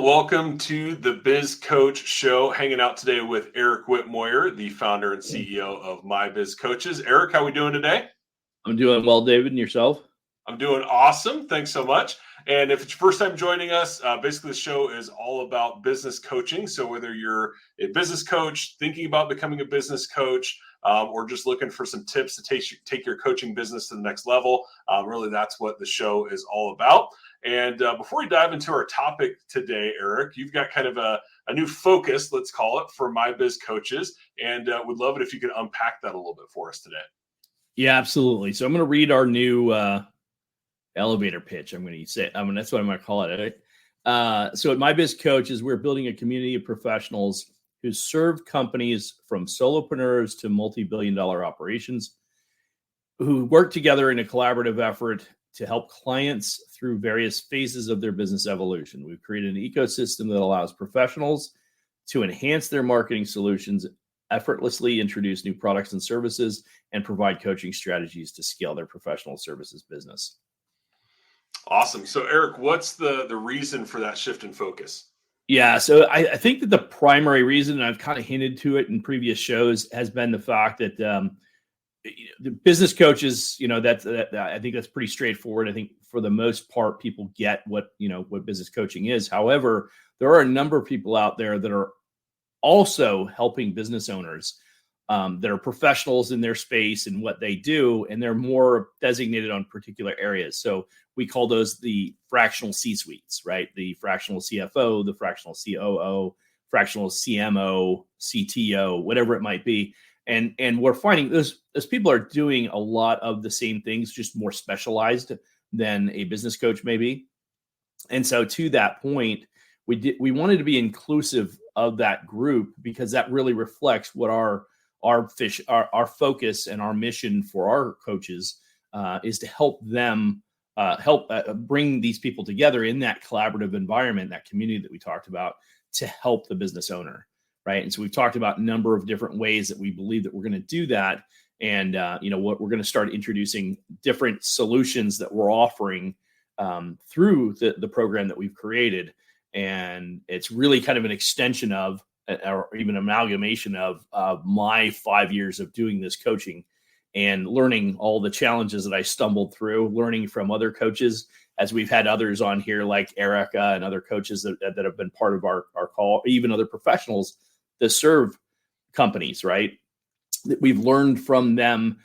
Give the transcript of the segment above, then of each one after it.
Welcome to the Biz Coach Show. Hanging out today with Eric Whitmoyer, the founder and CEO of My Biz Coaches. Eric, how are we doing today? I'm doing well, David, and yourself? I'm doing awesome. Thanks so much. And if it's your first time joining us, basically the show is all about business coaching. So whether you're a business coach, thinking about becoming a business coach, or just looking for some tips to take your coaching business to the next level, really that's what the show is all about. And before we dive into our topic today, Eric, you've got kind of a new focus, let's call it, for My Biz Coaches. And would love it if you could unpack that a little bit for us today. Yeah, absolutely. So I'm going to read our new elevator pitch. That's what I'm going to call it. So at My Biz Coaches, we're building a community of professionals who serve companies from solopreneurs to multi-billion-dollar operations, who work together in a collaborative effort to help clients through various phases of their business evolution. We've created an ecosystem that allows professionals to enhance their marketing solutions, effortlessly introduce new products and services, and provide coaching strategies to scale their professional services business. Awesome. So Eric, what's the reason for that shift in focus? Yeah, so I think that the primary reason, and I've kind of hinted to it in previous shows, has been the fact that the business coaches, that I think that's pretty straightforward. I think for the most part, people get what business coaching is. However, there are a number of people out there that are also helping business owners that are professionals in their space and what they do, and they're more designated on particular areas. So we call those the fractional C-suites, right? The fractional CFO, the fractional COO, fractional CMO, CTO, whatever it might be. And we're finding those people are doing a lot of the same things, just more specialized than a business coach may be. And so to that point, we wanted to be inclusive of that group, because that really reflects what our focus and our mission for our coaches is to help them bring these people together in that collaborative environment, that community that we talked about, to help the business owner, right? And so we've talked about a number of different ways that we believe that we're going to do that. And what we're going to start introducing different solutions that we're offering through the program that we've created. And it's really kind of an extension of, or even amalgamation of my 5 years of doing this coaching and learning all the challenges that I stumbled through, learning from other coaches, as we've had others on here like Erica and other coaches that have been part of our call, even other professionals that serve companies, right? We've learned from them,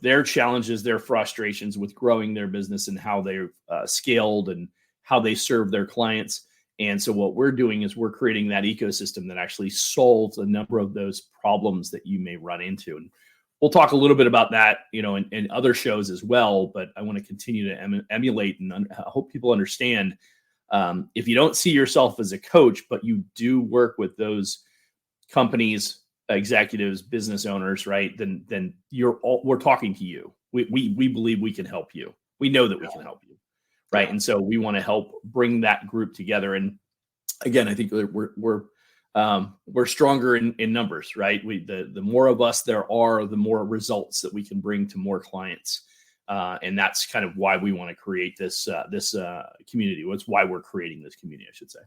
their challenges, their frustrations with growing their business and how they've scaled and how they serve their clients. And so what we're doing is we're creating that ecosystem that actually solves a number of those problems that you may run into. And we'll talk a little bit about that, in other shows as well. But I want to continue to emulate and I hope people understand, if you don't see yourself as a coach, but you do work with those companies, executives, business owners, right? Then we're talking to you. We believe we can help you. We know that we can help you. Right. And so we want to help bring that group together. And again, I think we're stronger in numbers, right? The more of us there are, the more results that we can bring to more clients. And that's kind of why we want to create this community. That's why we're creating this community, I should say.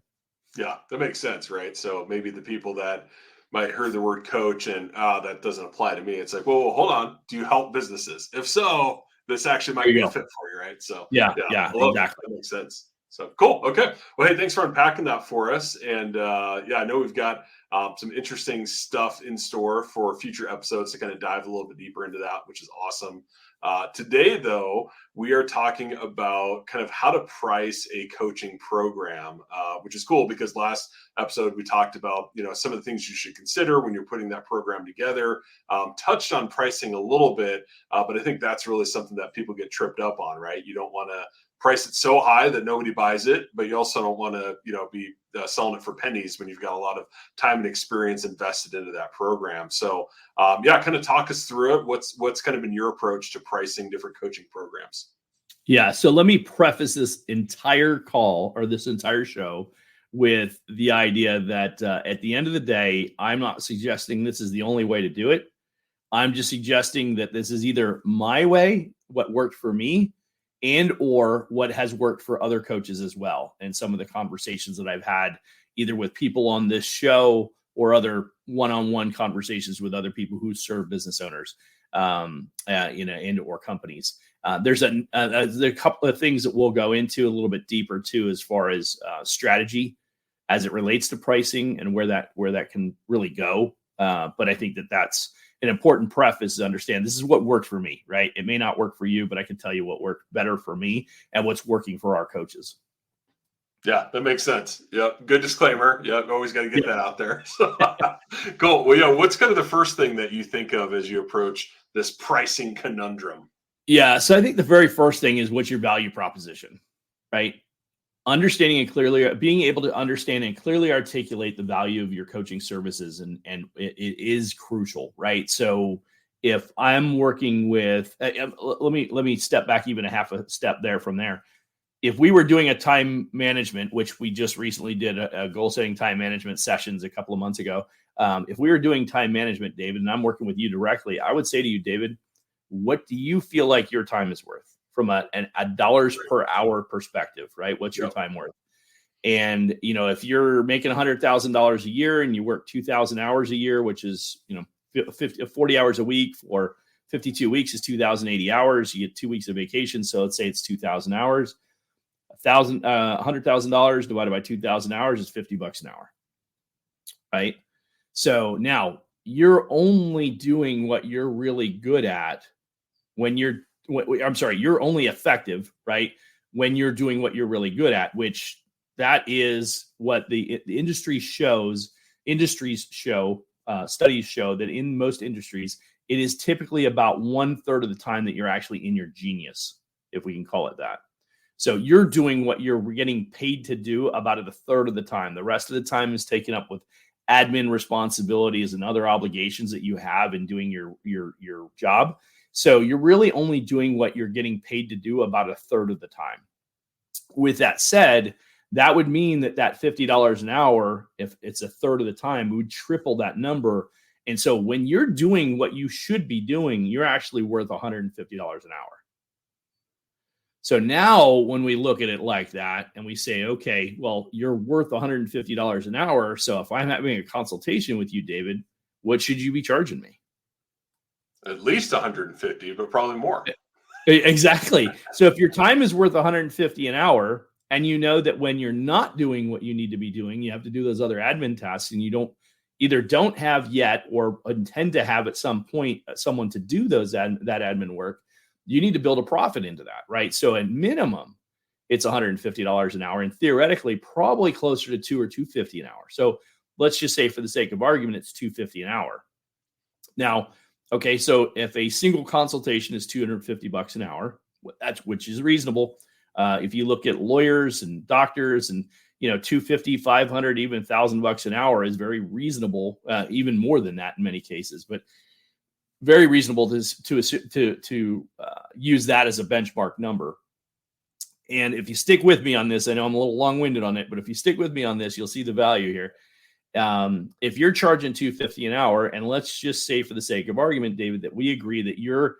Yeah, that makes sense, right? So maybe the people that might hear the word coach and that doesn't apply to me. It's like, well, hold on. Do you help businesses? If so, this actually might be a fit for you, right? So yeah, exactly. That makes sense. So cool. Okay. Well, hey, thanks for unpacking that for us. And I know we've got some interesting stuff in store for future episodes to kind of dive a little bit deeper into that, which is awesome. Today, though, we are talking about kind of how to price a coaching program, which is cool because last episode we talked about, some of the things you should consider when you're putting that program together, touched on pricing a little bit, but I think that's really something that people get tripped up on, right? You don't want to price it so high that nobody buys it, but you also don't want to, be selling it for pennies when you've got a lot of time and experience invested into that program. So, kind of talk us through it. What's kind of been your approach to pricing different coaching programs? Yeah. So let me preface this entire call or this entire show with the idea that at the end of the day, I'm not suggesting this is the only way to do it. I'm just suggesting that this is either my way, what worked for me, and or what has worked for other coaches as well. And some of the conversations that I've had either with people on this show or other one-on-one conversations with other people who serve business owners, and or companies. There's a couple of things that we'll go into a little bit deeper too, as far as strategy as it relates to pricing and where that can really go. But I think that's an important preface to understand this is what worked for me, right? It may not work for you, but I can tell you what worked better for me and what's working for our coaches. Yeah, that makes sense. Yep. Good disclaimer. Yep. Always got to get that out there. So, cool. Well, yeah. What's kind of the first thing that you think of as you approach this pricing conundrum? Yeah. So I think the very first thing is, what's your value proposition, right? Understanding and clearly being able to understand and clearly articulate the value of your coaching services. And it is crucial, right? So if I'm working with, let me step back even a half a step there from there. If we were doing a time management, which we just recently did a goal setting time management sessions a couple of months ago. If we were doing time management, David, and I'm working with you directly, I would say to you, David, what do you feel like your time is worth from a dollars per hour perspective, right? What's your time worth? And, if you're making $100,000 a year and you work 2,000 hours a year, which is, 40 hours a week for 52 weeks is 2,080 hours. You get 2 weeks of vacation. So let's say it's 2,000 hours. $100,000 divided by 2,000 hours is $50 an hour, right? So now you're only doing what you're really good at you're only effective, right? When you're doing what you're really good at, which that is what the industries show, studies show that in most industries, it is typically about 1/3 of the time that you're actually in your genius, if we can call it that. So you're doing what you're getting paid to do about 1/3 of the time. The rest of the time is taken up with admin responsibilities and other obligations that you have in doing your job. So you're really only doing what you're getting paid to do about 1/3 of the time. With that said, that would mean that $50 an hour, if it's 1/3 of the time, would triple that number. And so when you're doing what you should be doing, you're actually worth $150 an hour. So now when we look at it like that and we say, okay, well, you're worth $150 an hour. So if I'm having a consultation with you, David, what should you be charging me? At least 150, but probably more. Exactly. So if your time is worth 150 an hour, and you know that when you're not doing what you need to be doing, you have to do those other admin tasks, and you don't have yet or intend to have at some point someone to do that admin work, you need to build a profit into that, right? So at minimum, it's $150 an hour, and theoretically probably closer to $200 or $250 an hour. So let's just say, for the sake of argument, it's $250 an hour. Now, okay, so if a single consultation is $250 an hour, which is reasonable. If you look at lawyers and doctors, and $250, $500, even $1,000 an hour is very reasonable. Even more than that in many cases, but very reasonable to use that as a benchmark number. And if you stick with me on this, I know I'm a little long-winded on it, but if you stick with me on this, you'll see the value here. If you're charging $250 an hour, and let's just say, for the sake of argument, David, that we agree that your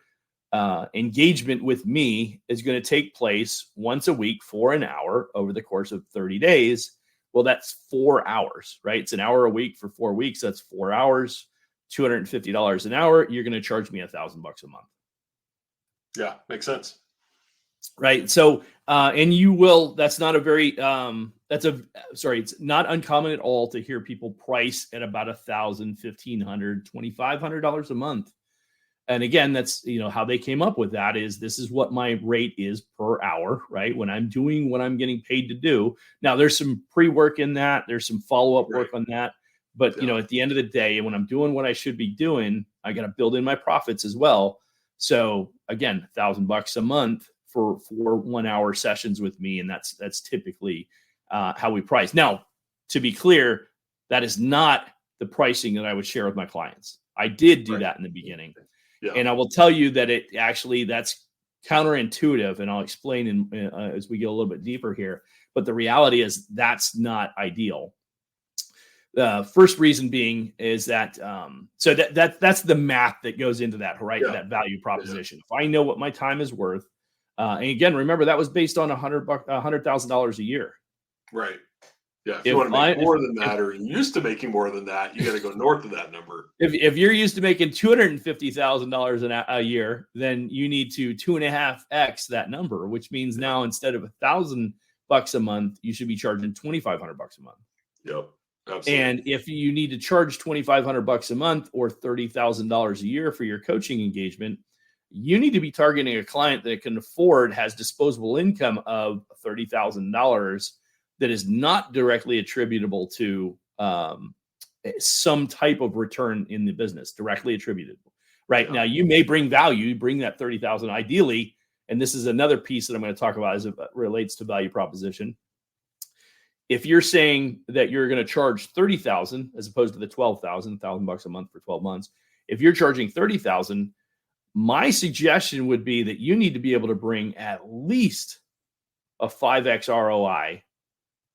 engagement with me is going to take place once a week for an hour over the course of 30 days. Well, that's 4 hours, right? It's an hour a week for 4 weeks. That's 4 hours, $250 an hour. You're going to charge me $1,000 a month. Yeah, makes sense. Right. So, and you will, that's not a very, it's not uncommon at all to hear people price at about $1,000, $1,500, $2,500 a month. And again, that's, how they came up with that is, this is what my rate is per hour, right? When I'm doing what I'm getting paid to do. Now there's some pre-work in that. There's some follow-up work on that. But, at the end of the day, when I'm doing what I should be doing, I got to build in my profits as well. So again, $1,000 a month for 1 hour sessions with me. And that's typically how we price. Now, to be clear, that is not the pricing that I would share with my clients. I did do that in the beginning. Yeah. And I will tell you that that's counterintuitive, and I'll explain as we get a little bit deeper here. But the reality is that's not ideal. First reason being is that so that's the math that goes into that, right? Yeah. That value proposition. Yeah. If I know what my time is worth, And again, remember that was based on $100,000 a year. Right. Yeah. If you want to make more than that, or you're used to making more than that, you got to go north of that number. If you're used to making $250,000 a year, then you need to 2.5x that number, which means now instead of $1,000 a month, you should be charging $2,500 a month. Yep. Absolutely. And if you need to charge $2,500 a month or $30,000 a year for your coaching engagement, you need to be targeting a client that can afford, has disposable income of $30,000 that is not directly attributable to some type of return in the business, directly attributable. Right now, you may bring value, you bring that 30,000 ideally, and this is another piece that I'm going to talk about as it relates to value proposition. If you're saying that you're going to charge 30,000 as opposed to the 12,000, $1,000 a month for 12 months, if you're charging 30,000, my suggestion would be that you need to be able to bring at least a 5x ROI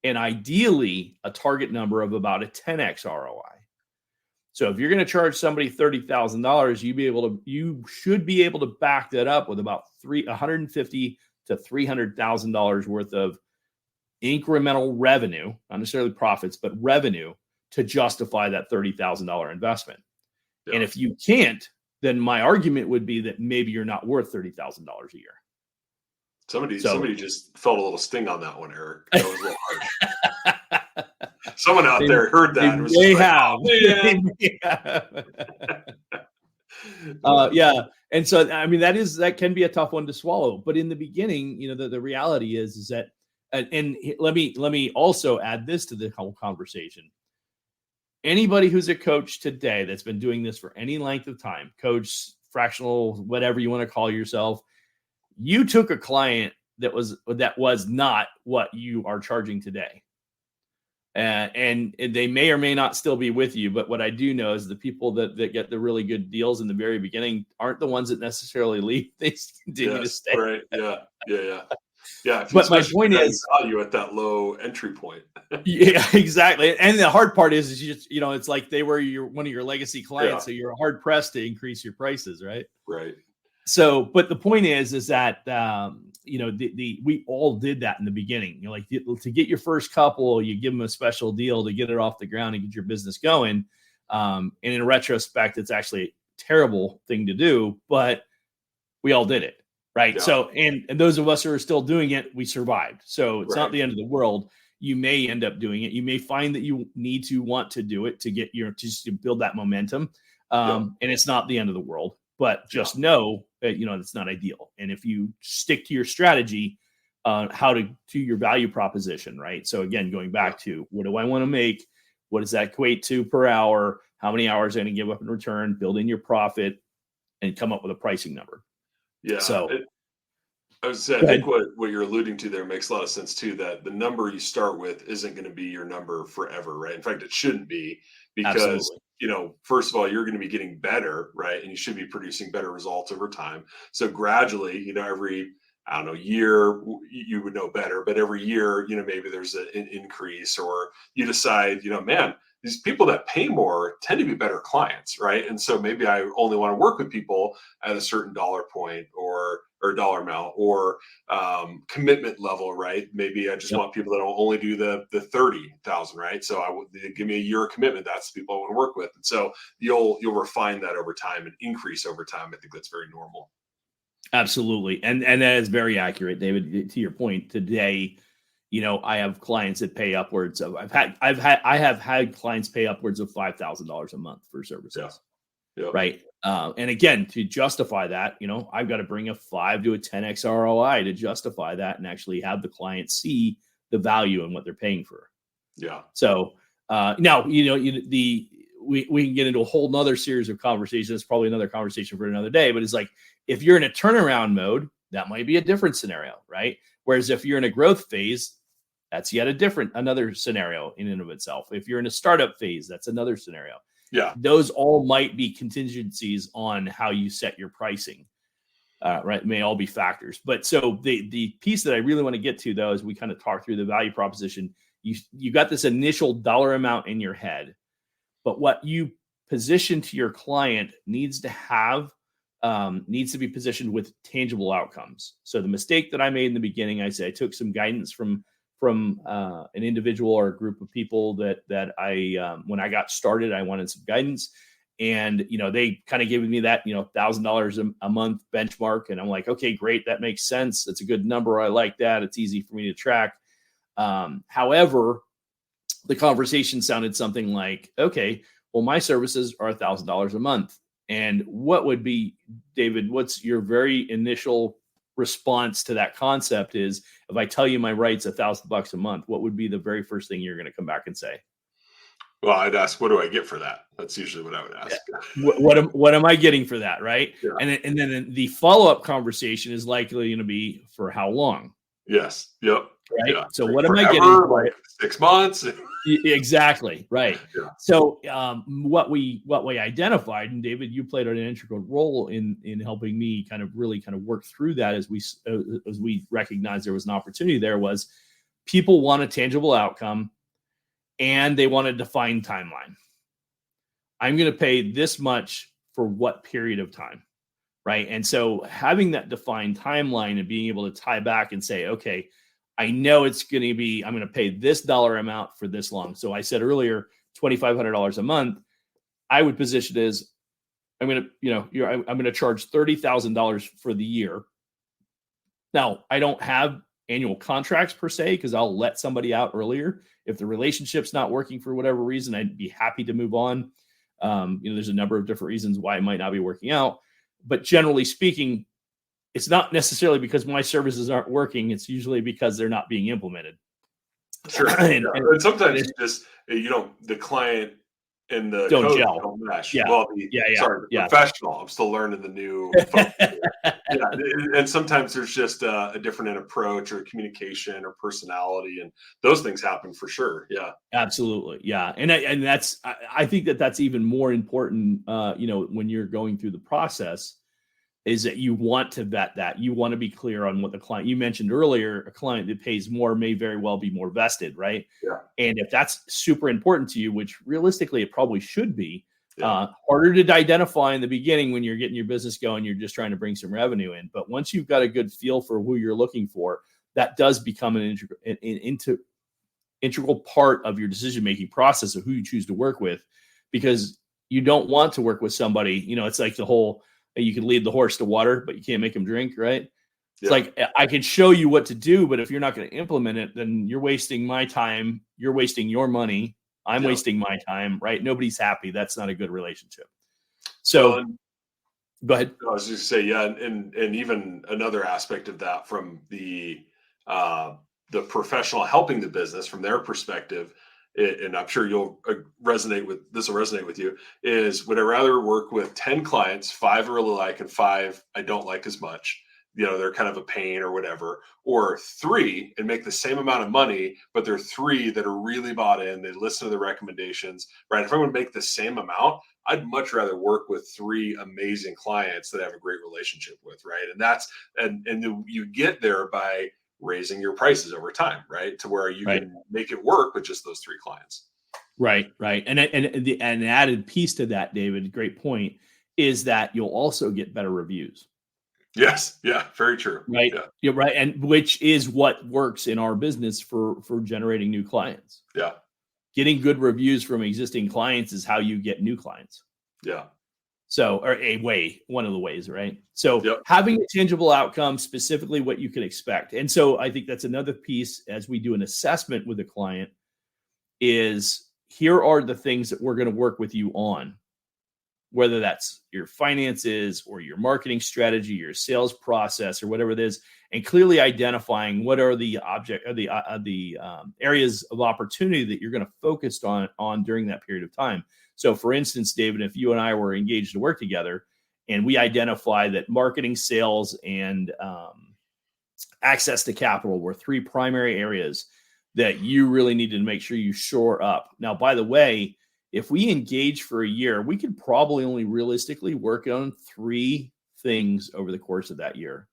and ideally a target number of about a 10x ROI. So if you're going to charge somebody $30,000, you should be able to back that up with about $150,000 to $300,000 worth of incremental revenue, not necessarily profits, but revenue to justify that $30,000 investment. Yeah. And if you can't, then my argument would be that maybe you're not worth $30,000 a year. Somebody just felt a little sting on that one, Eric. That was a little harsh. Someone out there heard that. Yeah. And so, I mean, that can be a tough one to swallow. But in the beginning, the reality is that, and let me also add this to the whole conversation. Anybody who's a coach today that's been doing this for any length of time, coach, fractional, whatever you want to call yourself, you took a client that was not what you are charging today. And they may or may not still be with you. But what I do know is the people that get the really good deals in the very beginning aren't the ones that necessarily leave. They continue to stay. Right. Yeah. Yeah. But my point is, value at that low entry point. Yeah, exactly. And the hard part is you just, it's like they were one of your legacy clients. So you're hard pressed to increase your prices. Right. Right. So, but the point is that, we all did that in the beginning. To get your first couple, you give them a special deal to get it off the ground and get your business going. And in retrospect, it's actually a terrible thing to do, but we all did it. Right. Yeah. So, and those of us who are still doing it, we survived. So it's not the end of the world. You may end up doing it. You may find that you need to want to do it to get to build that momentum. And it's not the end of the world, but just know that, it's not ideal. And if you stick to your strategy, how to your value proposition, right? So again, going back to what do I want to make? What does that equate to per hour? How many hours am I going to give up in return? Build in your profit and come up with a pricing number. Yeah. So I think what you're alluding to there makes a lot of sense too, that the number you start with isn't going to be your number forever, right? In fact, it shouldn't be, because, first of all, you're going to be getting better, right? And you should be producing better results over time. So gradually, every, year you would know better, but every year, maybe there's an increase, or you decide, man, these people that pay more tend to be better clients, right? And so maybe I only want to work with people at a certain dollar point or dollar amount or commitment level, right? Maybe I just want people that will only do the 30,000, right? So give me a year of commitment. That's the people I want to work with. And so you'll refine that over time and increase over time. I think that's very normal. Absolutely. And that is very accurate, David, to your point. Today, I have clients that pay upwards of, I have had clients pay upwards of $5,000 a month for services. Yeah. Right. And again, to justify that, I've got to bring a 5 to a 10x ROI to justify that and actually have the client see the value in what they're paying for. Yeah. So now, we can get into a whole nother series of conversations. It's probably another conversation for another day, but it's like, if you're in a turnaround mode, that might be a different scenario, right? Whereas if you're in a growth phase, that's yet another scenario in and of itself. If you're in a startup phase, that's another scenario. Yeah. Those all might be contingencies on how you set your pricing, right? It may all be factors. But so the piece that I really want to get to, though, is we kind of talk through the value proposition. You got this initial dollar amount in your head, but what you position to your client needs to have needs to be positioned with tangible outcomes. So the mistake that I made in the beginning, I say I took some guidance from an individual or a group of people that I when I got started, I wanted some guidance, and they kind of gave me that $1,000 a month benchmark, and I'm like, okay, great, that makes sense. That's a good number. I like that. It's easy for me to track. However, the conversation sounded something like, okay, well, my services are $1,000 a month. And what would be, David, what's your very initial response to that concept is, if I tell you my rate's $1,000 a month, what would be the very first thing you're going to come back and say? Well, I'd ask, what do I get for that? That's usually what I would ask. Yeah. What am I getting for that? Right. Yeah. And then the follow-up conversation is likely going to be, for how long? Yes. Yep. Right. Yeah. So like what forever, am I getting for like 6 months? Exactly. Right. Yeah. So what we identified, and David, you played an integral role in helping me kind of work through that as we recognized there was an opportunity there, was people want a tangible outcome and they want a defined timeline. I'm going to pay this much for what period of time. Right. And so having that defined timeline and being able to tie back and say, okay, I know it's going to be, I'm going to pay this dollar amount for this long. So I said earlier, $2,500 a month. I would position it as, I'm going to charge $30,000 for the year. Now, I don't have annual contracts per se, because I'll let somebody out earlier. If the relationship's not working for whatever reason, I'd be happy to move on. There's a number of different reasons why it might not be working out. But generally speaking, it's not necessarily because my services aren't working. It's usually because they're not being implemented. Sure. And sometimes it's just, the client and the don't coach gel. don't mesh. Yeah. Well, Yeah. professional. I'm still learning the new. And sometimes there's just a different approach or communication or personality, and those things happen for sure. Yeah. Absolutely. Yeah. And that's, I think that's even more important, when you're going through the process, is that you want to vet that. You want to be clear on what the client, you mentioned earlier, a client that pays more may very well be more vested, right? Yeah. And if that's super important to you, which realistically it probably should be, harder to identify in the beginning when you're getting your business going, you're just trying to bring some revenue in. But once you've got a good feel for who you're looking for, that does become an integral part of your decision-making process of who you choose to work with, because you don't want to work with somebody, it's like the whole, you can lead the horse to water, but you can't make him drink, right? It's like, I can show you what to do, but if you're not going to implement it, then you're wasting my time. You're wasting your money. I'm wasting my time, right? Nobody's happy. That's not a good relationship. So go ahead. I was just say, and even another aspect of that from the professional helping the business from their perspective, and I'm sure you'll resonate with you, is would I rather work with 10 clients, 5 I really like and 5 I don't like as much, they're kind of a pain or whatever, or 3 and make the same amount of money, but they're 3 that are really bought in, they listen to the recommendations, right? If I'm going to make the same amount, I'd much rather work with 3 amazing clients that I have a great relationship with, right? And that's, and you get there by raising your prices over time, right? To where you can make it work with just those 3 clients. Right. And an added piece to that, David, great point, is that you'll also get better reviews. Yes. Yeah. Very true. Right. Yeah. You're right. And which is what works in our business for generating new clients. Yeah. Getting good reviews from existing clients is how you get new clients. Yeah. So, or one of the ways, right? So having a tangible outcome, specifically what you can expect. And so I think that's another piece as we do an assessment with a client is, here are the things that we're going to work with you on, whether that's your finances or your marketing strategy, your sales process, or whatever it is, and clearly identifying what are the areas of opportunity that you're going to focus on during that period of time. So for instance, David, if you and I were engaged to work together and we identify that marketing, sales, and access to capital were 3 primary areas that you really needed to make sure you shore up. Now, by the way, if we engage for a year, we could probably only realistically work on 3 things over the course of that year.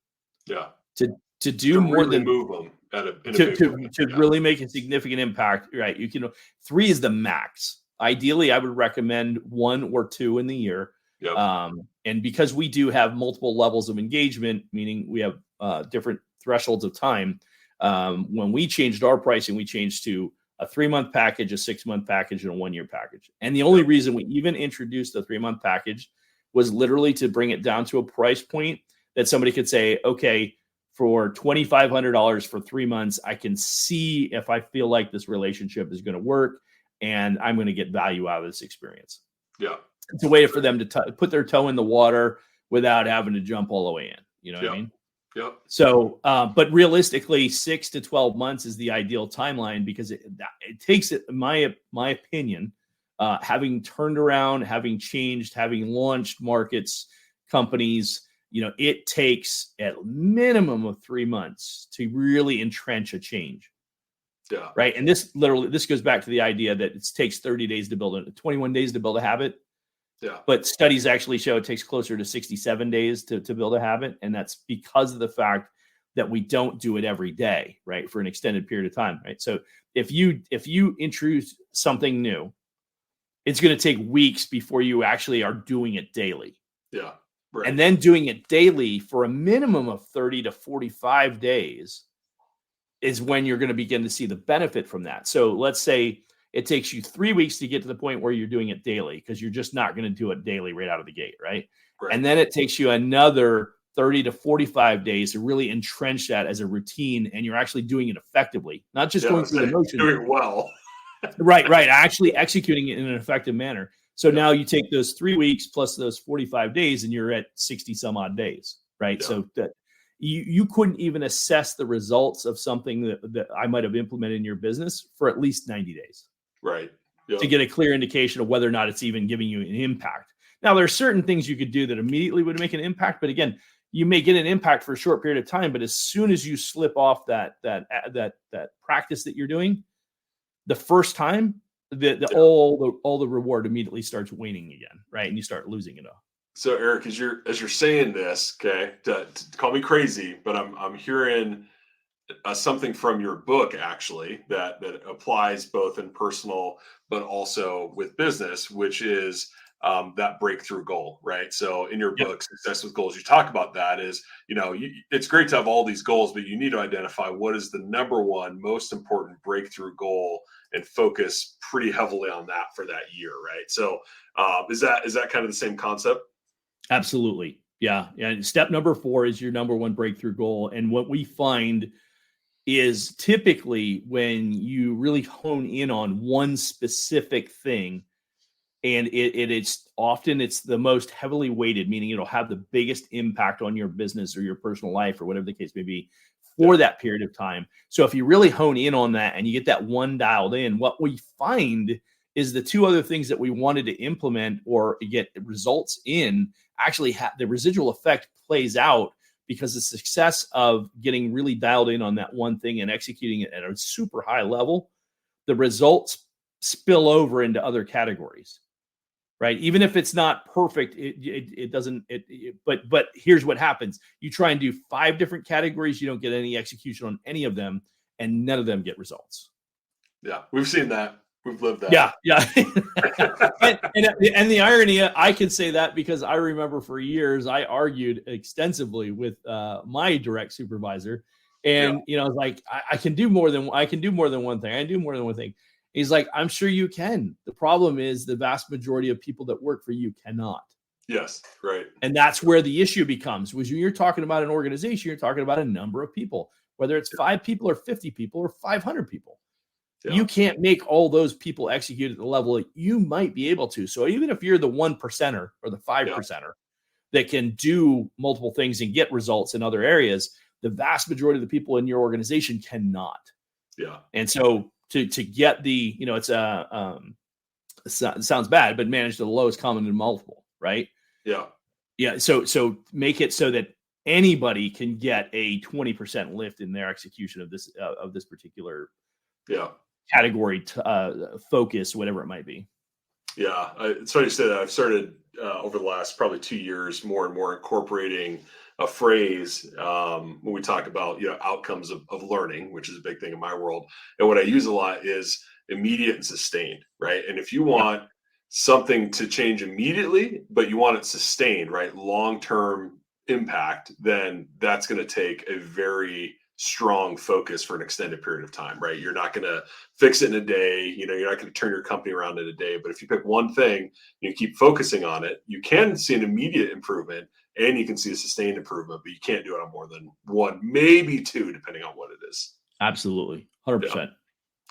Yeah. To do more really than move them to really make a significant impact, right? You can 3 is the max. Ideally, I would recommend 1 or 2 in the year, Yep. And because we do have multiple levels of engagement, meaning we have different thresholds of time, when we changed our pricing, we changed to a 3-month package, a 6-month package, and a 1-year package. And the only reason we even introduced the 3-month package was literally to bring it down to a price point that somebody could say, okay, for $2,500 for 3 months, I can see if I feel like this relationship is going to work and I'm going to get value out of this experience. Yeah. It's a way for them to put their toe in the water without having to jump all the way in. You know what I mean? Yep. So, but realistically, 6 to 12 months is the ideal timeline because it takes it, in my opinion, having turned around, having changed, having launched markets, companies, it takes at minimum of 3 months to really entrench a change. Yeah. Right. And this goes back to the idea that it takes 30 days to build 21 days to build a habit. Yeah. But studies actually show it takes closer to 67 days to build a habit. And that's because of the fact that we don't do it every day, right? For an extended period of time. Right. So if you introduce something new, it's going to take weeks before you actually are doing it daily. Yeah. Right. And then doing it daily for a minimum of 30 to 45 days is when you're going to begin to see the benefit from that. So let's say it takes you 3 weeks to get to the point where you're doing it daily because you're just not going to do it daily right out of the gate, right? And then it takes you another 30 to 45 days to really entrench that as a routine, and you're actually doing it effectively, not just going through the motions. Doing it well. Right. Actually executing it in an effective manner. So now you take those 3 weeks plus those 45 days and you're at 60 some odd days, right? Yeah. So that you couldn't even assess the results of something that I might have implemented in your business for at least 90 days. Right. Yep. To get a clear indication of whether or not it's even giving you an impact. Now, there are certain things you could do that immediately would make an impact, but again, you may get an impact for a short period of time, but as soon as you slip off that practice that you're doing, the first time, all the reward immediately starts waning again, right? And you start losing it all. So, Eric, as you're saying this, okay, to call me crazy, but I'm hearing something from your book actually that applies both in personal but also with business, which is that breakthrough goal, right? So in your book, Success with Goals, you talk about that is, it's great to have all these goals, but you need to identify what is the number one most important breakthrough goal and focus pretty heavily on that for that year, right? So is that kind of the same concept? Absolutely. Yeah. And step number 4 is your number one breakthrough goal. And what we find is typically when you really hone in on one specific thing, and it's the most heavily weighted, meaning it'll have the biggest impact on your business or your personal life or whatever the case may be for that period of time. So if you really hone in on that and you get that one dialed in, what we find is the 2 other things that we wanted to implement or get results in actually the residual effect plays out, because the success of getting really dialed in on that one thing and executing it at a super high level, the results spill over into other categories, right? Even if it's not perfect, it doesn't, but here's what happens. You try and do 5 different categories, you don't get any execution on any of them, and none of them get results. Yeah, we've seen that. We've lived that. Yeah. and the irony, I can say that because I remember for years I argued extensively with my direct supervisor, and like I can do more than one thing. I can do more than one thing. He's like, I'm sure you can. The problem is the vast majority of people that work for you cannot. Yes, right. And that's where the issue becomes. Was you're talking about an organization, you're talking about a number of people, whether it's 5 people or 50 people or 500 people. Yeah. You can't make all those people execute at the level that you might be able to. So even if you're the 1%er or the 5%er that can do multiple things and get results in other areas, the vast majority of the people in your organization cannot. Yeah. And so to get the, it's it sounds bad, but manage the lowest common denominator multiple, right? Yeah. Yeah. So make it so that anybody can get a 20% lift in their execution of this particular category, focus, whatever it might be. Yeah. It's funny you say that. I've started over the last probably 2 years more and more incorporating a phrase when we talk about outcomes of learning, which is a big thing in my world. And what I use a lot is immediate and sustained, right? And if you want something to change immediately, but you want it sustained, right? Long-term impact, then that's going to take a very strong focus for an extended period of time, right? You're not going to fix it in a day. You're not going to turn your company around in a day. But if you pick one thing, you keep focusing on it, you can see an immediate improvement and you can see a sustained improvement, but you can't do it on more than one, maybe two, depending on what it is. Absolutely. 100%. Yeah.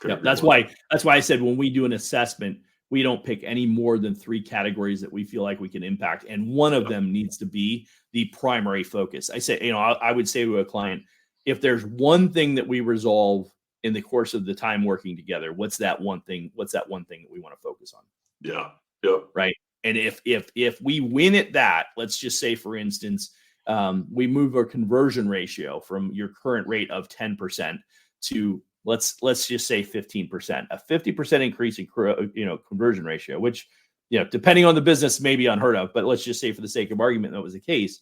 Yep. That's why I said when we do an assessment, we don't pick any more than 3 categories that we feel like we can impact. And one of them needs to be the primary focus. I say, I would say to a client, if there's one thing that we resolve in the course of the time working together, what's that one thing that we want to focus on? Yeah. Yep. Right. And if we win at that, let's just say, for instance, we move our conversion ratio from your current rate of 10% to let's just say 15%, a 50% increase in conversion ratio, which, depending on the business, may be unheard of, but let's just say for the sake of argument, that was the case.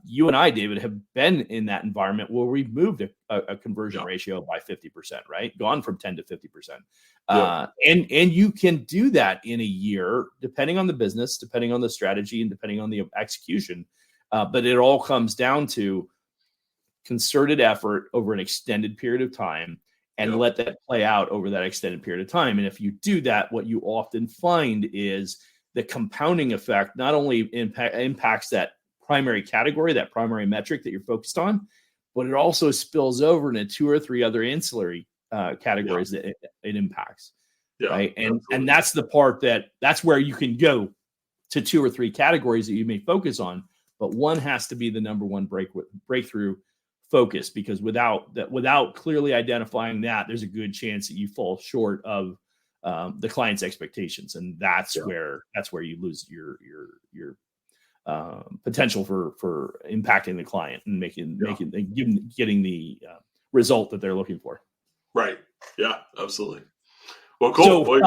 You and I, David, have been in that environment where we've moved a conversion ratio by 50%, right? Gone from 10 to 50%. And you can do that in a year, depending on the business, depending on the strategy, and depending on the execution. But it all comes down to concerted effort over an extended period of time, and let that play out over that extended period of time. And if you do that, what you often find is the compounding effect not only impacts that primary category, that primary metric that you're focused on, but it also spills over into 2 or 3 other ancillary categories that it impacts. Right. And that's the part that's where you can go to 2 or 3 categories that you may focus on, but one has to be the number one breakthrough focus, because without clearly identifying that, there's a good chance that you fall short of the client's expectations, and that's where you lose your potential for impacting the client and getting the result that they're looking for. Right. Yeah. Absolutely. Well, cool. So, what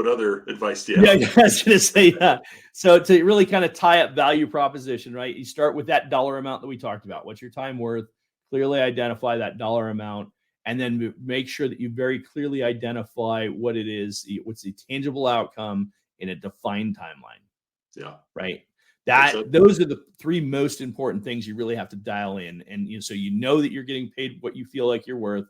other advice do you have? Yeah, I was going to say that. So to really kind of tie up value proposition, right? You start with that dollar amount that we talked about. What's your time worth? Clearly identify that dollar amount, and then make sure that you very clearly identify what it is, what's the tangible outcome in a defined timeline. Yeah. Right. Those are the 3 most important things you really have to dial in. And so that you're getting paid what you feel like you're worth.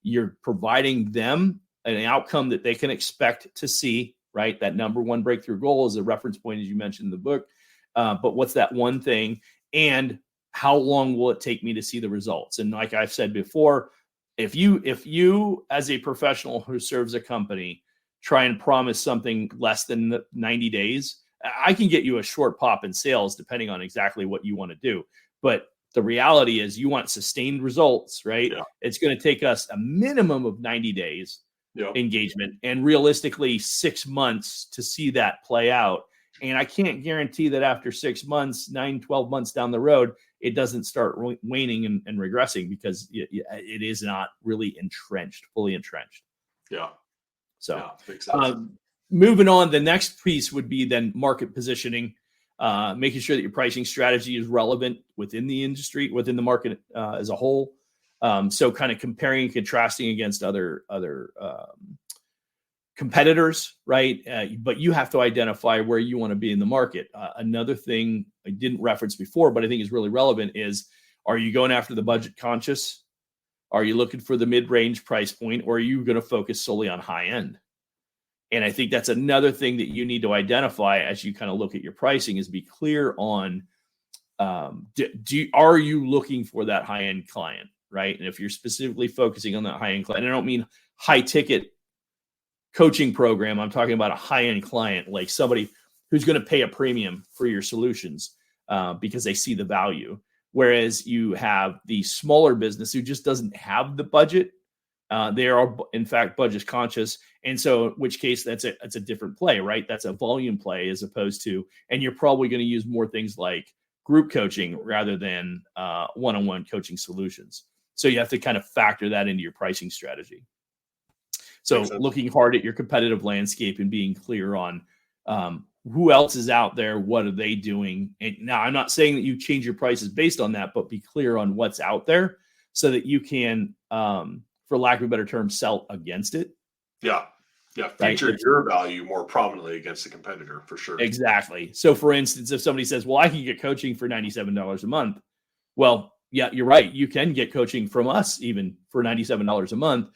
You're providing them an outcome that they can expect to see, right? That number one breakthrough goal is a reference point, as you mentioned in the book. But what's that one thing, and how long will it take me to see the results? And like I've said before, if you as a professional who serves a company try and promise something less than 90 days, I can get you a short pop in sales depending on exactly what you want to do. But the reality is you want sustained results, right? Yeah. It's going to take us a minimum of 90 days engagement, and realistically 6 months to see that play out. And I can't guarantee that after 6 months, 9-12 months down the road, it doesn't start waning and regressing, because it is not really fully entrenched. Yeah. So makes sense. Moving on, the next piece would be then market positioning, making sure that your pricing strategy is relevant within the industry, within the market as a whole. So kind of comparing and contrasting against other competitors, right? But you have to identify where you want to be in the market. Another thing I didn't reference before, but I think is really relevant is, are you going after the budget conscious? Are you looking for the mid-range price point, or are you going to focus solely on high end? And I think that's another thing that you need to identify as you kind of look at your pricing, is be clear on, are you looking for that high end client? Right. And if you're specifically focusing on that high end client, I don't mean high ticket coaching program. I'm talking about a high end client, like somebody who's going to pay a premium for your solutions because they see the value. Whereas you have the smaller business who just doesn't have the budget. They are, in fact, budget conscious. And so in which case that's a different play, right? That's a volume play as opposed to, and you're probably going to use more things like group coaching rather than one-on-one coaching solutions. So you have to kind of factor that into your pricing strategy. So looking hard at your competitive landscape and being clear on who else is out there, what are they doing? And now I'm not saying that you change your prices based on that, but be clear on what's out there so that you can, for lack of a better term, sell against it. Yeah. Yeah, right? feature your value more prominently against the competitor for sure. Exactly. So for instance, if somebody says, well, I can get coaching for $97 a month. Well, yeah, you're right. You can get coaching from us even for $97 a month.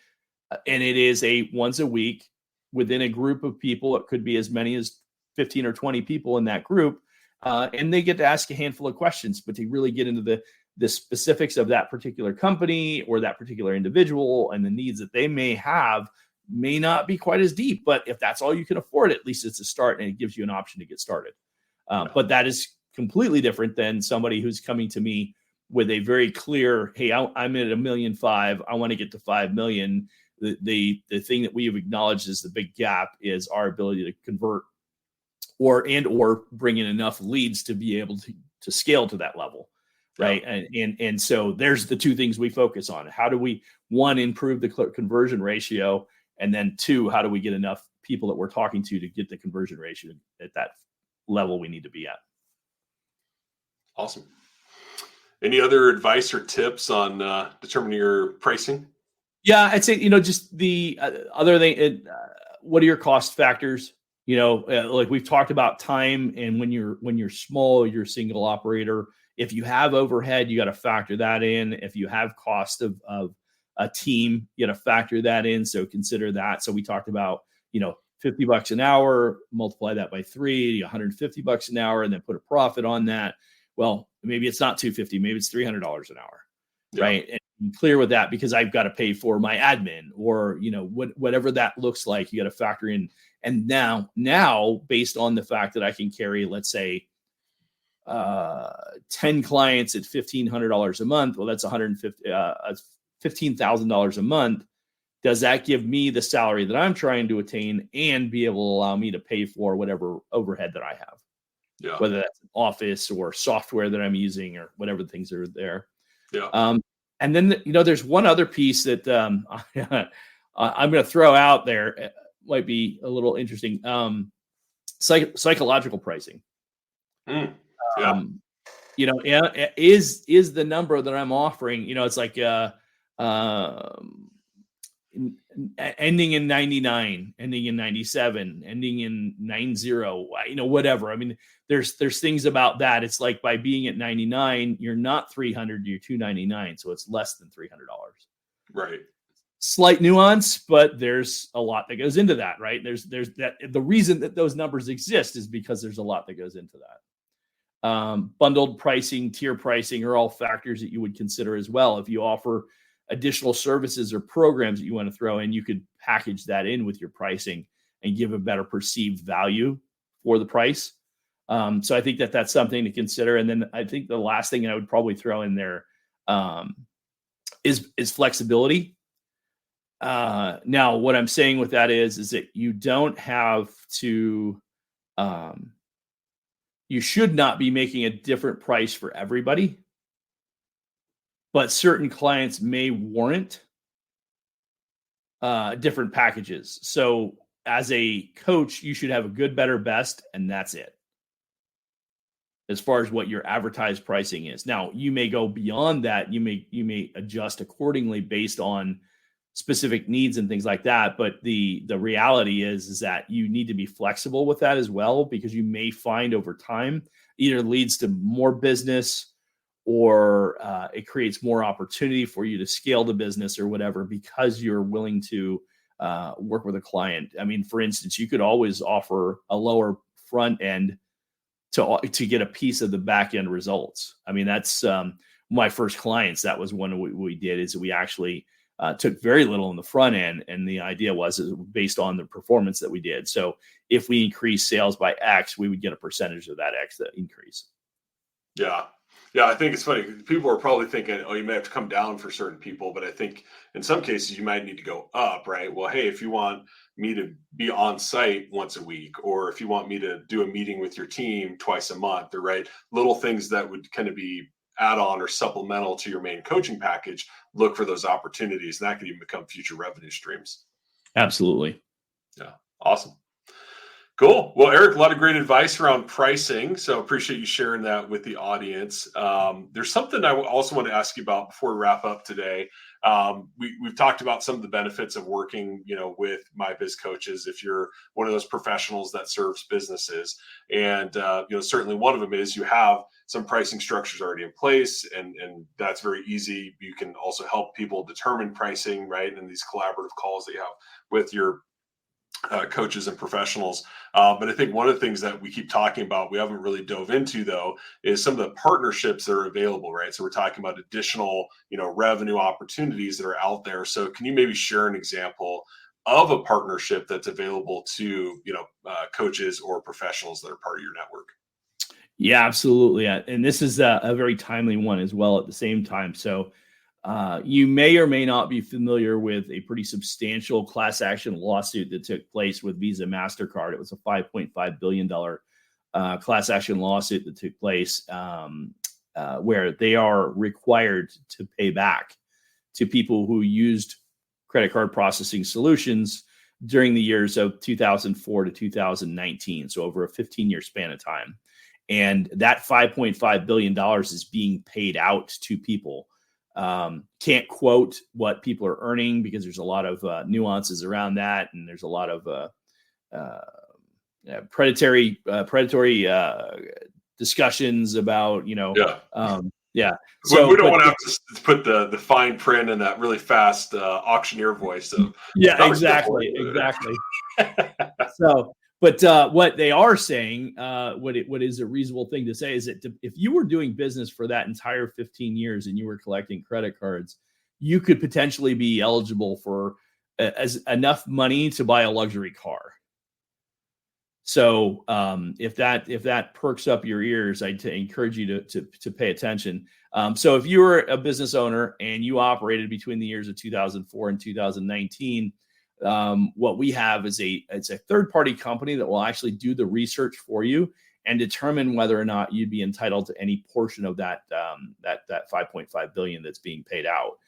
And it is a once a week within a group of people. It could be as many as 15 or 20 people in that group. And they get to ask a handful of questions, but to really get into the specifics of that particular company or that particular individual and the needs that they may have may not be quite as deep. But if that's all you can afford, at least it's a start and it gives you an option to get started. But that is completely different than somebody who's coming to me with a very clear, hey, I'm at $1.5 million. I want to get to 5 million. The thing that we have acknowledged is the big gap is our ability to convert or bring in enough leads to be able to scale to that level. Right. Yeah. And so there's the two things we focus on. How do we, one, improve the conversion ratio? And then two, how do we get enough people that we're talking to get the conversion ratio at that level we need to be at? Awesome. Any other advice or tips on determining your pricing? Yeah, I'd say, just the other thing, what are your cost factors? Like we've talked about time, and when you're small, you're a single operator. If you have overhead, you got to factor that in. If you have cost of a team, you got to factor that in. So consider that. So we talked about, $50 an hour, multiply that by 3, $150 an hour, and then put a profit on that. Well, maybe it's not $250, maybe it's $300 an hour, right? And be clear with that, because I've got to pay for my admin or, whatever that looks like, you got to factor in. And now based on the fact that I can carry, let's say, 10 clients at $1,500 a month, well, that's $15,000 a month. Does that give me the salary that I'm trying to attain and be able to allow me to pay for whatever overhead that I have? Yeah. Whether that's an office or software that I'm using or whatever things are there. Yeah. And then, there's one other piece that I'm going to throw out there. It might be a little interesting. Psychological pricing. Yeah. Is the number that I'm offering, it's like ending in 99, ending in 97, ending in 90, whatever. I mean, there's things about that. It's like by being at 99, you're not 300, you're 299. So it's less than $300. Right. Slight nuance, but there's a lot that goes into that, right? There's that. The reason that those numbers exist is because there's a lot that goes into that. Bundled pricing, tier pricing are all factors that you would consider as well. If you offer additional services or programs that you want to throw in, you could package that in with your pricing and give a better perceived value for the price. So I think that that's something to consider. And then I think the last thing I would probably throw in there is flexibility. Now, what I'm saying with that is that you don't have to, you should not be making a different price for everybody. But certain clients may warrant different packages. So as a coach, you should have a good, better, best, and that's it. As far as what your advertised pricing is. Now, you may go beyond that. You may adjust accordingly based on specific needs and things like that. But the reality is that you need to be flexible with that as well, because you may find over time either leads to more business or it creates more opportunity for you to scale the business or whatever, because you're willing to work with a client. I mean, for instance, you could always offer a lower front end to get a piece of the back end results. I mean, that's my first clients. That was one we did, is we actually took very little in the front end. And the idea was based on the performance that we did. So if we increase sales by X, we would get a percentage of that X, that increase. Yeah. Yeah, I think it's funny. People are probably thinking, oh, you may have to come down for certain people, but I think in some cases you might need to go up, right? Well, hey, if you want me to be on site once a week, or if you want me to do a meeting with your team twice a month, or right, little things that would kind of be add-on or supplemental to your main coaching package, look for those opportunities, and that could even become future revenue streams. Absolutely. Yeah, awesome. Cool. Well, Eric, a lot of great advice around pricing. So appreciate you sharing that with the audience. There's something I also want to ask you about before we wrap up today. We've talked about some of the benefits of working, with my biz coaches. If you're one of those professionals that serves businesses, and certainly one of them is you have some pricing structures already in place, and that's very easy. You can also help people determine pricing, right? In these collaborative calls that you have with your coaches and professionals. But I think one of the things that we keep talking about, we haven't really dove into though, is some of the partnerships that are available, right? So we're talking about additional, revenue opportunities that are out there. So can you maybe share an example of a partnership that's available to, coaches or professionals that are part of your network? Yeah, absolutely. And this is a very timely one as well at the same time. So you may or may not be familiar with a pretty substantial class action lawsuit that took place with Visa MasterCard. It was a $5.5 billion class action lawsuit that took place where they are required to pay back to people who used credit card processing solutions during the years of 2004 to 2019. So over a 15-year span of time. And that $5.5 billion is being paid out to people. Can't quote what people are earning because there's a lot of nuances around that, and there's a lot of predatory discussions about So we don't want to have to put the fine print in that really fast auctioneer voice. So yeah, exactly. But what they are saying, what is a reasonable thing to say is that if you were doing business for that entire 15 years and you were collecting credit cards, you could potentially be eligible for as enough money to buy a luxury car. So if that perks up your ears, I'd encourage you to pay attention. So if you were a business owner and you operated between the years of 2004 and 2019, what we have is it's a third-party company that will actually do the research for you and determine whether or not you'd be entitled to any portion of that $5.5 billion that's being paid out.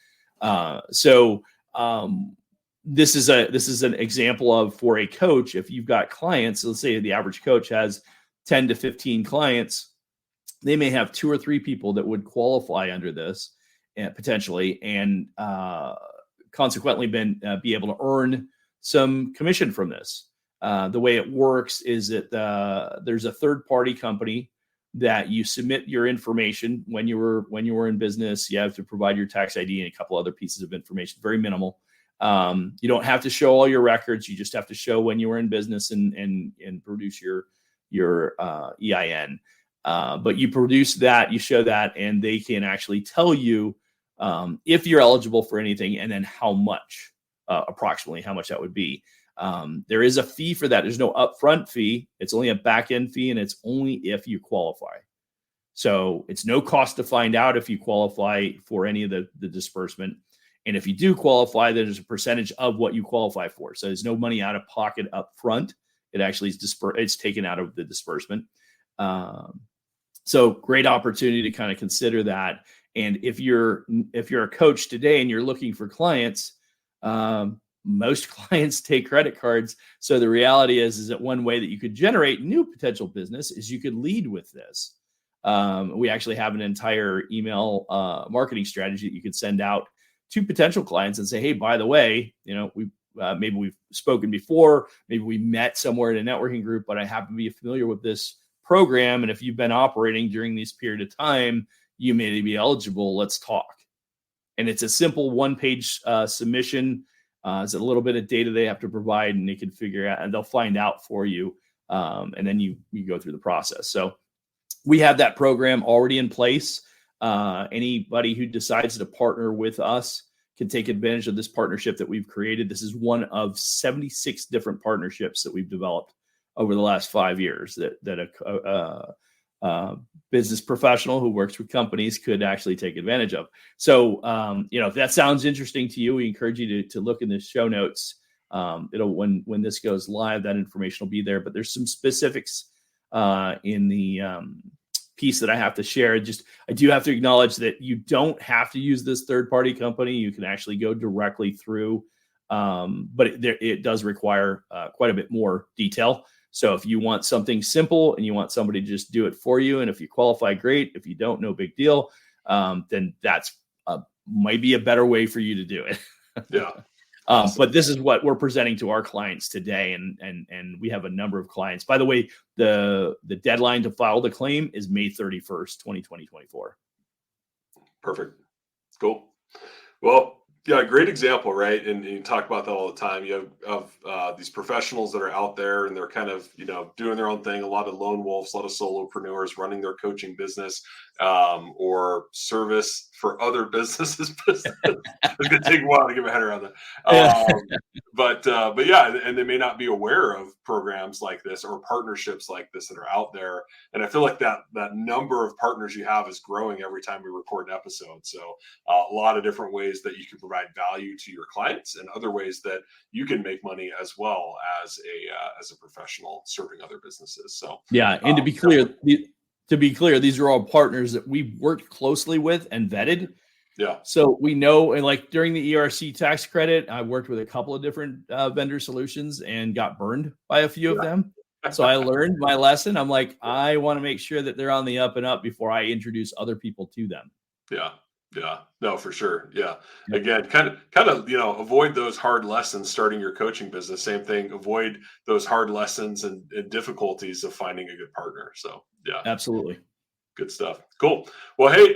This is an example of, for a coach, if you've got clients, let's say the average coach has 10 to 15 clients, they may have 2 or 3 people that would qualify under this potentially, and consequently be able to earn some commission from this. The way it works is that there's a third-party company that you submit your information when you were in business. You have to provide your tax ID and a couple other pieces of information, very minimal. You don't have to show all your records. You just have to show when you were in business and produce your EIN. But you produce that, you show that, and they can actually tell you if you're eligible for anything, and then how much, approximately how much that would be. There is a fee for that. There's no upfront fee. It's only a back-end fee, and it's only if you qualify. So it's no cost to find out if you qualify for any of the disbursement. And if you do qualify, there's a percentage of what you qualify for. So there's no money out of pocket up front. It actually is it's taken out of the disbursement. So great opportunity to kind of consider that. And if you're a coach today and you're looking for clients, most clients take credit cards. So the reality is that one way that you could generate new potential business is you could lead with this. We actually have an entire email marketing strategy that you could send out to potential clients and say, hey, by the way, maybe we've spoken before, maybe we met somewhere in a networking group, but I happen to be familiar with this program. And if you've been operating during this period of time, you may be eligible. Let's talk. And it's a simple one-page submission. It's a little bit of data they have to provide, and they can figure out, and they'll find out for you. And then you go through the process. So we have that program already in place. Anybody who decides to partner with us can take advantage of this partnership that we've created. This is one of 76 different partnerships that we've developed over the last 5 years that a business professional who works with companies could actually take advantage of. So, if that sounds interesting to you, we encourage you to look in the show notes. When this goes live, that information will be there, but there's some specifics in the piece that I have to share. I do have to acknowledge that you don't have to use this third-party company. You can actually go directly through, but it does require quite a bit more detail. So if you want something simple and you want somebody to just do it for you, and if you qualify, great. If you don't, no big deal. Then that's might be a better way for you to do it. Yeah. Awesome. But this is what we're presenting to our clients today. And we have a number of clients. By the way, the deadline to file the claim is May 31st, 2024. Perfect. Cool. Well, yeah, great example, right? And you talk about that all the time. You have these professionals that are out there and they're kind of, doing their own thing. A lot of lone wolves, a lot of solopreneurs running their coaching business or service for other businesses. It's going to take a while to get my head around that. But yeah, and they may not be aware of programs like this or partnerships like this that are out there. And I feel like that number of partners you have is growing every time we record an episode. So a lot of different ways that you can provide value to your clients and other ways that you can make money as well as a professional serving other businesses. So yeah, and to be clear, these are all partners that we've worked closely with and vetted. Yeah. So we know, and like during the ERC tax credit, I worked with a couple of different vendor solutions and got burned by a few of them. So I learned my lesson. I'm like, I want to make sure that they're on the up and up before I introduce other people to them. Yeah. Yeah, no, for sure. Yeah. Again, kind of, avoid those hard lessons starting your coaching business. Same thing. Avoid those hard lessons and difficulties of finding a good partner. So yeah, absolutely. Good stuff. Cool. Well, hey,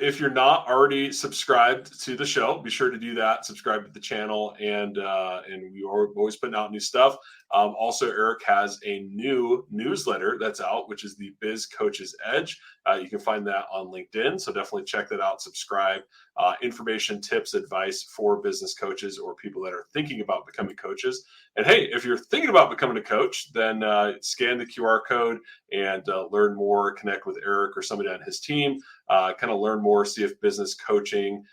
if you're not already subscribed to the show, be sure to do that. Subscribe to the channel, and we are always putting out new stuff. Also, Eric has a new newsletter that's out, which is the Biz Coach's Edge. You can find that on LinkedIn, so definitely check that out. Subscribe. Information, tips, advice for business coaches or people that are thinking about becoming coaches. And hey, if you're thinking about becoming a coach, then scan the QR code and learn more, connect with Eric or somebody on his team, kind of learn more, see if business coaching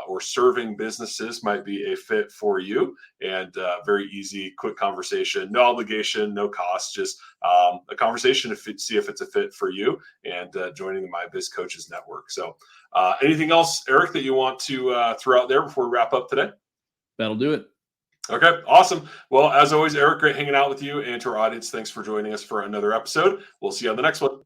or serving businesses might be a fit for you. And very easy, quick conversation, no obligation, no cost, just a conversation to see if it's a fit for you and joining the My Biz Coaches Network. So anything else, Eric, that you want to throw out there before we wrap up today? That'll do it. Okay, awesome. Well, as always, Eric, great hanging out with you, and to our audience, thanks for joining us for another episode. We'll see you on the next one.